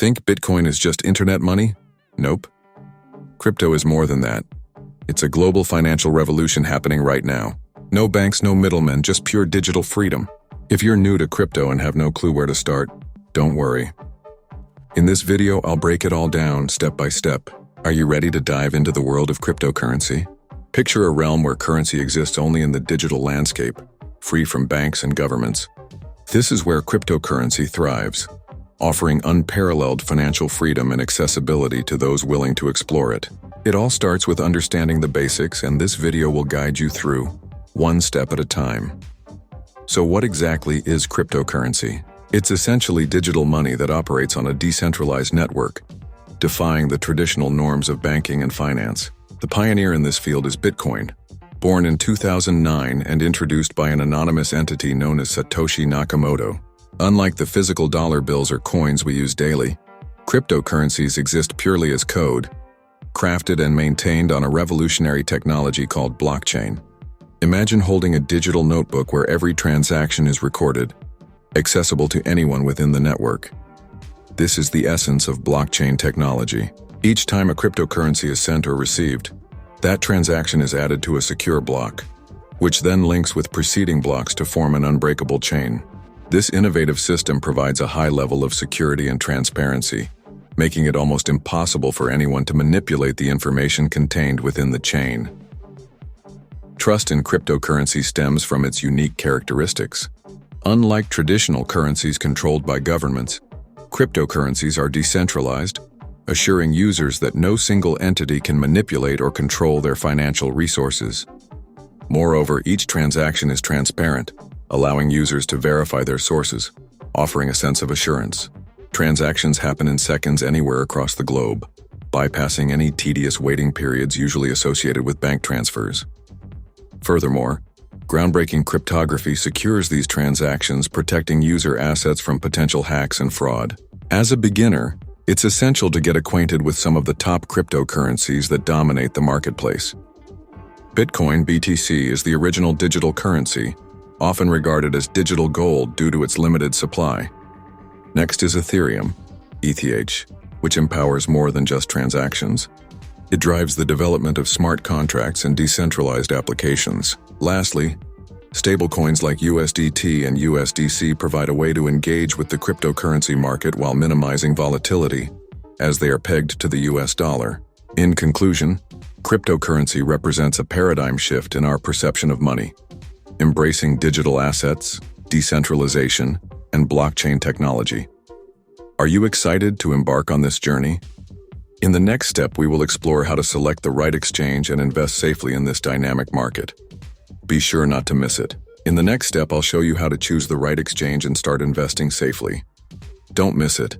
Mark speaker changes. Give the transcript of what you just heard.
Speaker 1: Think Bitcoin is just internet money? Nope. Crypto is more than that. It's a global financial revolution happening right now. No banks, no middlemen, just pure digital freedom. If you're new to crypto and have no clue where to start, don't worry. In this video, I'll break it all down step by step. Are you ready to dive into the world of cryptocurrency? Picture a realm where currency exists only in the digital landscape, free from banks and governments. This is where cryptocurrency thrives, offering unparalleled financial freedom and accessibility to those willing to explore it. It all starts with understanding the basics, and this video will guide you through, one step at a time. So what exactly is cryptocurrency? It's essentially digital money that operates on a decentralized network, defying the traditional norms of banking and finance. The pioneer in this field is Bitcoin, born in 2009 and introduced by an anonymous entity known as Satoshi Nakamoto. Unlike the physical dollar bills or coins we use daily, cryptocurrencies exist purely as code, crafted and maintained on a revolutionary technology called blockchain. Imagine holding a digital notebook where every transaction is recorded, accessible to anyone within the network. This is the essence of blockchain technology. Each time a cryptocurrency is sent or received, that transaction is added to a secure block, which then links with preceding blocks to form an unbreakable chain. This innovative system provides a high level of security and transparency, making it almost impossible for anyone to manipulate the information contained within the chain. Trust in cryptocurrency stems from its unique characteristics. Unlike traditional currencies controlled by governments, cryptocurrencies are decentralized, assuring users that no single entity can manipulate or control their financial resources. Moreover, each transaction is transparent, allowing users to verify their sources, offering a sense of assurance. Transactions happen in seconds anywhere across the globe, bypassing any tedious waiting periods usually associated with bank transfers. Furthermore, groundbreaking cryptography secures these transactions, protecting user assets from potential hacks and fraud. As a beginner, it's essential to get acquainted with some of the top cryptocurrencies that dominate the marketplace. Bitcoin (BTC) is the original digital currency, often regarded as digital gold due to its limited supply. Next is Ethereum, ETH, which empowers more than just transactions. It drives the development of smart contracts and decentralized applications. Lastly, stablecoins like USDT and USDC provide a way to engage with the cryptocurrency market while minimizing volatility, as they are pegged to the US dollar. In conclusion, cryptocurrency represents a paradigm shift in our perception of money, embracing digital assets, decentralization, and blockchain technology. Are you excited to embark on this journey? In the next step, we will explore how to select the right exchange and invest safely in this dynamic market. Be sure not to miss it. In the next step, I'll show you how to choose the right exchange and start investing safely. Don't miss it.